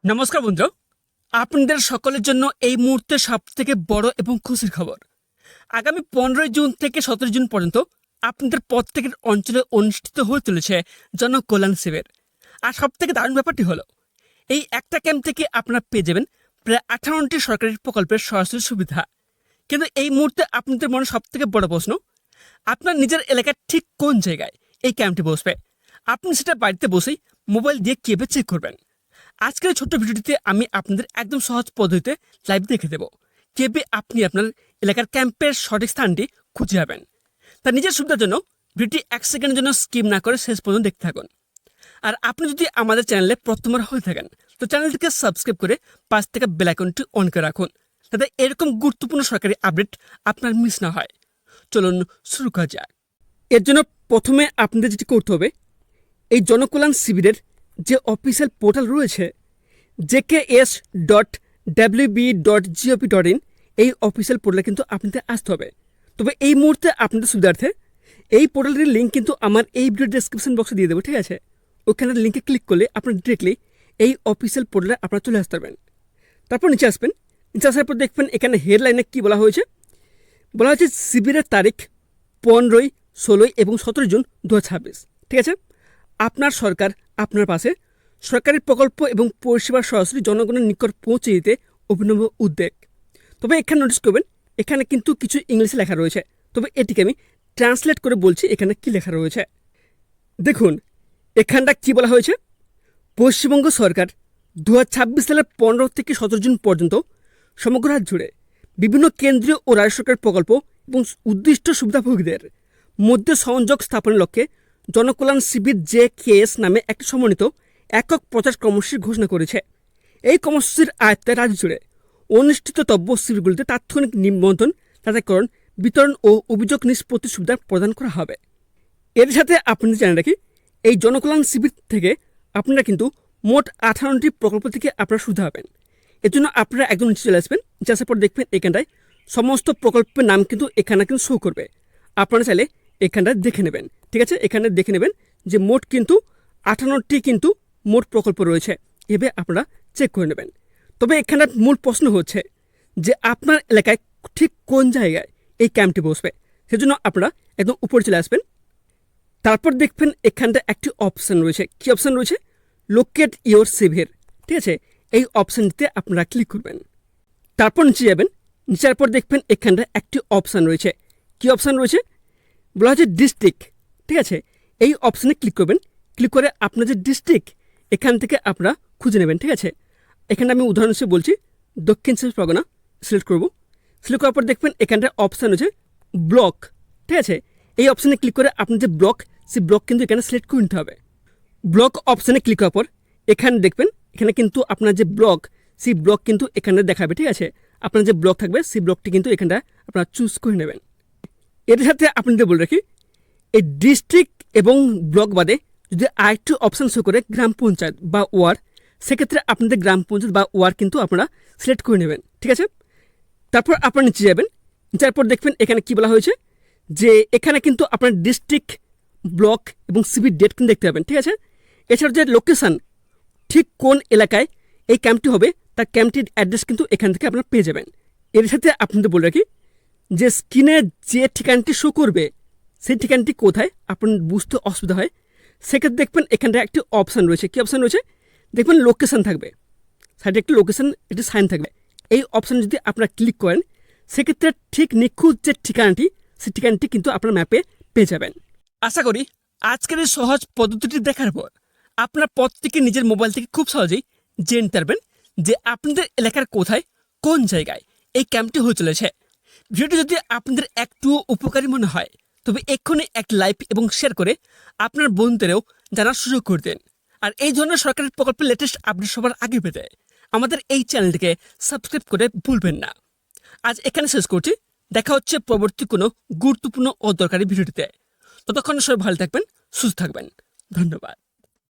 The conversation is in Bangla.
নমস্কার বন্ধু, আপনাদের সকলের জন্য এই মুহূর্তে সবথেকে বড় এবং খুশির খবর। আগামী 15 জুন থেকে 17 জুন পর্যন্ত আপনাদের প্রত্যেকের অঞ্চলে অনুষ্ঠিত হয়ে চলেছে জনকল্যাণ শিবির। আর সবথেকে দারুণ ব্যাপারটি হলো, এই একটা ক্যাম্প থেকে আপনারা পেয়ে যাবেন প্রায় 58টি সরকারি প্রকল্পের সরাসরি সুবিধা। কিন্তু এই মুহূর্তে আপনাদের মনে সবথেকে বড় প্রশ্ন, আপনার নিজের এলাকার ঠিক কোন জায়গায় এই ক্যাম্পটি বসবে? আপনি সেটা বাড়িতে বসেই মোবাইল দিয়ে কিভাবে চেক করবেন? আজকের ছোট্ট ভিডিওটিতে আমি আপনাদের একদম সহজ পদ্ধতিতে লাইভ দেখে দেব কিভাবে আপনি আপনার এলাকার ক্যাম্পের সঠিক স্থানটি খুঁজে যাবেন। তার নিজের সুবিধার জন্য ভিডিওটি 1 সেকেন্ডের জন্য স্কিপ না করে শেষ পর্যন্ত দেখতে থাকুন। আর আপনি যদি আমাদের চ্যানেলে প্রথমবার হয়ে থাকেন তো চ্যানেলটিকে সাবস্ক্রাইব করে পাশ থেকে বেল আইকনটি অন করে রাখুন, যাতে এরকম গুরুত্বপূর্ণ সরকারি আপডেট আপনার মিস না হয়। চলুন শুরু করা যাক। এর জন্য প্রথমে আপনাদের যেটি করতে হবে, এই জনকল্যাণ শিবিরের যে অফিসিয়াল পোর্টাল রয়েছে jks.wb.gop.in, এই অফিসিয়াল পোর্টালে কিন্তু আপনাদের আসতে হবে। তবে এই মুহূর্তে আপনাদের সুবিধার্থে এই পোর্টালটির লিঙ্ক কিন্তু আমার এই ভিডিও ডেসক্রিপশন বক্সে দিয়ে দেবো, ঠিক আছে? ওখানে লিঙ্কে ক্লিক করলে আপনার ডিরেক্টলি এই অফিসিয়াল পোর্টালে আপনারা চলে আসতে পারবেন। তারপর নিচে আসবেন, নিচে আসার পর দেখবেন এখানে হেডলাইনে কী বলা হয়েছে। বলা হয়েছে শিবিরের তারিখ 15, 16 এবং 17 জুন 2026, ঠিক আছে? আপনার সরকার আপনার পাশে, সরকারি প্রকল্প এবং পরিষেবা সরাসরি জনগণের নিকট পৌঁছে দিতে অভিনব উদ্যোগ। তবে এখানে নোটিস করবেন, এখানে কিন্তু কিছু ইংলিশে লেখা রয়েছে। তবে এটিকে আমি ট্রান্সলেট করে বলছি এখানে কি লেখা রয়েছে। দেখুন এখানটা কি বলা হয়েছে। পশ্চিমবঙ্গ সরকার 2026 সালের 15 থেকে 17 জুন পর্যন্ত সমগ্র রাজ্য জুড়ে বিভিন্ন কেন্দ্রীয় ও রাজ্য সরকারের প্রকল্প এবং উদ্দিষ্ট সুবিধাভোগীদের মধ্যে সংযোগ স্থাপনের লক্ষ্যে জনকল্যাণ শিবির JKS নামে একটি সমন্বিত একক প্রচার কর্মসূচির ঘোষণা করেছে। এই কর্মসূচির আয়ত্তে রাজ্য জুড়ে অনুষ্ঠিতব্য শিবিরগুলিতে তাৎক্ষণিক নিবন্ধন, যাচাইকরণ, বিতরণ ও অভিযোগ নিষ্পত্তির সুবিধা প্রদান করা হবে। এর সাথে আপনাদের জানিয়ে রাখি, এই জনকল্যাণ শিবির থেকে আপনারা কিন্তু মোট 58টি প্রকল্প থেকে আপনারা সুবিধা পাবেন। এর জন্য আপনারা একদম নিচে চলে আসবেন, নিচে আসার পর দেখবেন এখানটায় সমস্ত প্রকল্পের নাম কিন্তু এখানে কিন্তু শো করবে। আপনারা চাইলে এখানটা দেখে নেবেন, ঠিক আছে? এখানে দেখে নেবেন যে মোট কিন্তু 58টি কিন্তু মোট প্রকল্প রয়েছে। এভাবে আপনারা চেক করে নেবেন। তবে এখানে মূল প্রশ্ন হচ্ছে যে আপনার এলাকায় ঠিক কোন জায়গায় এই ক্যাম্পটি বসবে। সেজন্য আপনারা একদম উপরে চলে আসবেন। তারপর দেখবেন এখানটা একটি অপশান রয়েছে। কি অপশান রয়েছে? লোকেট ইওর শিবির, ঠিক আছে? এই অপশানটিতে আপনারা ক্লিক করবেন। তারপর নিচে যাবেন, নিচের পর দেখবেন এখানটা একটি অপশান রয়েছে। কি অপশান রয়েছে? বলা হচ্ছে ডিস্ট্রিক্ট, ঠিক আছে? এই অপশানে ক্লিক করবেন। ক্লিক করে আপনার যে ডিস্ট্রিক্ট এখান থেকে আপনারা খুঁজে নেবেন, ঠিক আছে? এখানে আমি উদাহরণ হিসেবে বলছি দক্ষিণ চব্বিশ পরগনা সিলেক্ট করব। সিলেক্ট করার পর দেখবেন এখানটা অপশান হচ্ছে ব্লক, ঠিক আছে? এই অপশানে ক্লিক করে আপনার যে ব্লক, সেই ব্লক কিন্তু এখানে সিলেক্ট করে নিতে হবে। ব্লক অপশানে ক্লিক করার পর এখানে দেখবেন এখানে কিন্তু আপনার যে ব্লক, সেই ব্লক কিন্তু এখানে দেখাবে, ঠিক আছে? আপনার যে ব্লক থাকবে সেই ব্লকটি কিন্তু এখানটা আপনারা চুজ করে নেবেন। এর সাথে আপনাদের বলে রাখি, এই ডিস্ট্রিক্ট এবং ব্লক বাদে যদি আরেকটি অপশান শো করে গ্রাম পঞ্চায়েত বা ওয়ার্ড, সেক্ষেত্রে আপনাদের গ্রাম পঞ্চায়েত বা ওয়ার্ড কিন্তু আপনারা সিলেক্ট করে নেবেন, ঠিক আছে? তারপর আপনারা নিচে যাবেন, যার পর দেখবেন এখানে কি বলা হয়েছে যে এখানে কিন্তু আপনার ডিস্ট্রিক্ট, ব্লক এবং সিবির ডেট কিন্তু দেখতে পাবেন, ঠিক আছে? এছাড়া যে লোকেশান, ঠিক কোন এলাকায় এই ক্যাম্পটি হবে তার ক্যাম্পটির অ্যাড্রেস কিন্তু এখান থেকে আপনারা পেয়ে যাবেন। এর সাথে আপনাদের বলে রাখি যে স্ক্রিনে যে ঠিকানাটি শো করবে সেই ঠিকানাটি কোথায় আপনার বুঝতে অসুবিধা হয়, সেক্ষেত্রে দেখবেন এখানটা একটি অপশান রয়েছে। কি অপশান রয়েছে? দেখবেন লোকেশান থাকবে, সাইডে একটি লোকেশান, একটি সাইন থাকবে। এই অপশানে যদি আপনারা ক্লিক করেন সেক্ষেত্রে ঠিক নিখুঁত যে ঠিকানাটি, সেই ঠিকানাটি কিন্তু আপনার ম্যাপে পেয়ে যাবেন। আশা করি আজকের এই সহজ পদ্ধতিটি দেখার পর আপনারা প্রত্যেকে নিজের মোবাইল থেকে খুব সহজেই জেনে নিতে পারবেন যে আপনাদের এলাকার কোথায় কোন জায়গায় এই ক্যাম্পটি হয়ে চলেছে। ভিডিওটি যদি আপনাদের একটুও উপকারী মনে হয় তবে এক্ষুনি একটা লাইক এবং শেয়ার করে আপনার বন্ধুদেরও জানার সুযোগ করে দিন। আর এই ধরনের সরকারি প্রকল্পের লেটেস্ট আপডেট সবার আগে পেতে আমাদের এই চ্যানেলটিকে সাবস্ক্রাইব করে ভুলবেন না। আজ এখানে শেষ করছি, দেখা হচ্ছে পরবর্তী কোনো গুরুত্বপূর্ণ ও দরকারি ভিডিওটিতে। ততক্ষণ সবাই ভালো থাকবেন, সুস্থ থাকবেন। ধন্যবাদ।